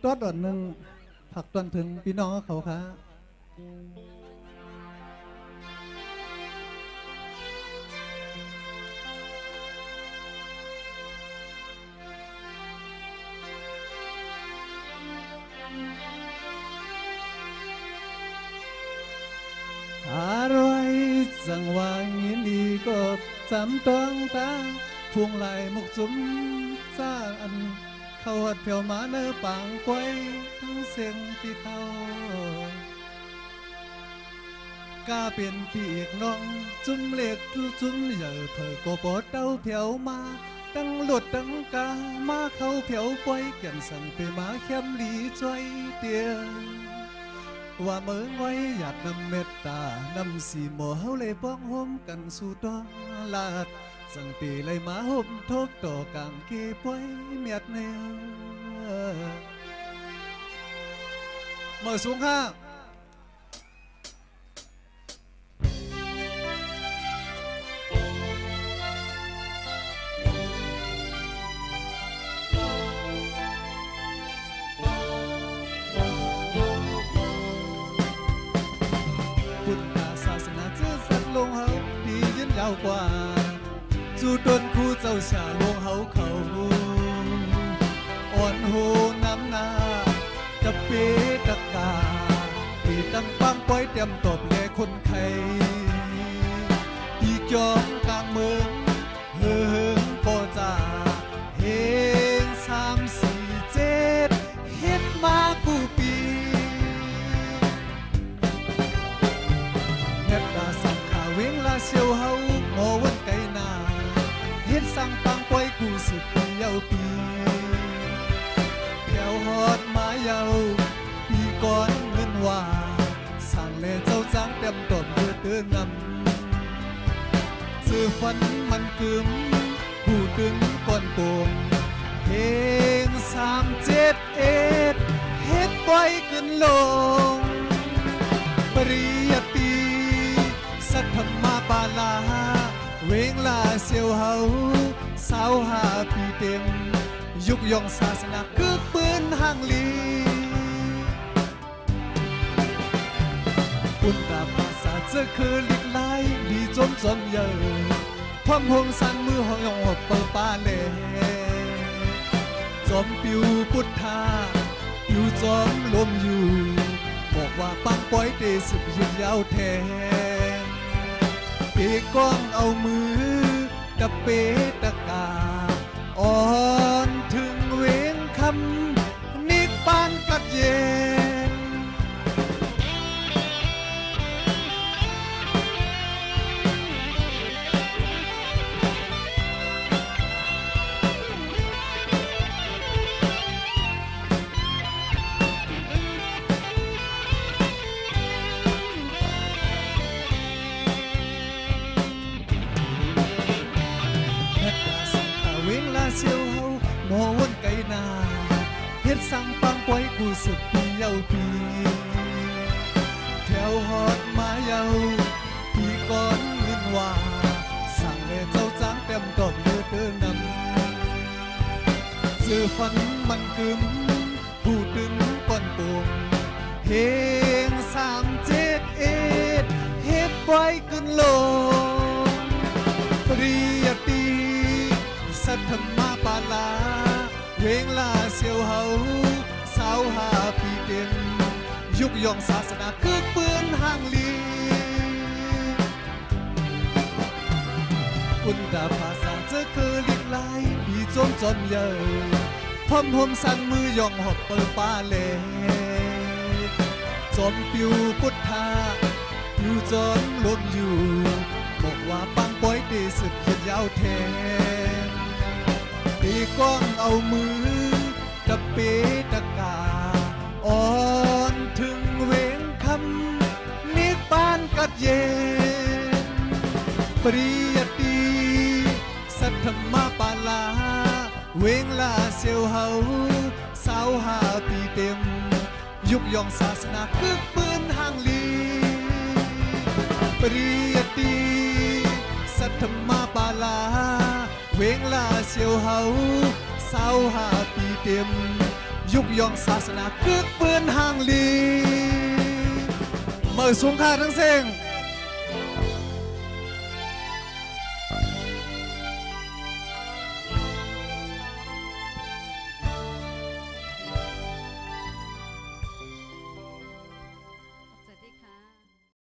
ตอดหนึ่งผักตอนถึงพี่น้องเขาค่ะอร่อยจังหวะยินดีก็จำต้องตาพวงไหลมุกจุ้มซ่าอันเข้าหัดเพียวมาเนื้อปางกวยทั้งเสียงปีเท่ากาเป็นปีกน้องจุ้มเล็กทุจุ้มใหญ่เผยก็ปอดเต้าเพียวมาตั้งหลุดตั้งกามาเข้าเพียวปวยแก่นสั่งไปมาเข้มหลีจ้อยเตียว่าเมืองไว้หยาดน้ำเม็ดตานำสีหมอเฮาเลยป้องห่มกันสู่ตอลาดสั่งปีเลยมาห่มทกต่อกางเก็บไว้เมียดแนวเมื่อสูงข้าลงเฮาดียืนยาวกว่าจู่ดนคู่เจ้าชาลงเฮาเขาอ่อนโหน้ำนาจะเปตะกาปีตั้งปังปล่อยเตรียมตบแก่คนไข้ที่จอมกลางเมืองเฮิงพอจ่าเฮง3-4-7เฮ็ดมากูปีเวงลาเชียวเฮาหมอวันไกนาเฮ็ดสั่งปังปล่อยกูสุดปีเยาปีเที่ยวฮอดมาเยาปีก่อนเงินว่าสั่งแลเจ้าจ้างเต็มตบเพื่อเตือนนำสื่อฝันมันกึมผู้ตึงก่อนโป่งเฮง3-7-1เฮ็ดปล่อยขึ้นลงปริยตีสัทธมาปาลาเวงลาเซียวเฮา25 ปีเต็มยุกยองศาสนาคือปืนห่างลีอุนตาภาษาเจอคือลิกไลลีจมจอมเยอะพร้อมพงสันมือห้องยองหอบเปิดปาเล่จอมปิวพุทธาปิวจอมลมอยู่บอกว่าปังปล่อยเตสุดยืนยาวแทนเปก้องเอามือกับเปตะกาอ่อนถึงเวงคำนิกปานกัดเย็นเชียวเฮาหมอวนไกนาเฮ็ดสั่งปังปล่อยกูสุดปีเยาปีแถวฮอดมาเยาปีก่อนเงินว่าสั่งแลเจ้าจ้างเต็มตบเลือเตือนนำเจอฝันมันกึมผู้ตึงก่อนโป่งเฮง3-7-1เฮ็ดปล่อยขึ้นลงปริยตีสัทธมาปาลาเวงลาเซียวเฮา25 ปีเต็มยุกยองศาสนาคือปืนห่างลีอุนตาภาษาเจอคือลิกไลลีจมจอมเยอะพร้อมพมสันมือยองหอบเปิดปาเล่จอมปิวพุทธาปิวจอมลมอยู่บอกว่าปังปล่อยเตสุดยืนยาวแทนปีก้องเอามือกับเปตะกาอ่อนถึงเวงคำนิกปานกัดเย็นปริยตีสัทธมาปาลาเวงลาเซียวเฮา25 ปีเต็มยุกยองศาสนาคือปืนห่างลีปริยตีสัทธมาปาลาเวงลาเซียวเฮา25 ปีเต็ม ยุกยองศาสนากึกปืนห่างลีเมื่อสูงค่าทั้งเสียง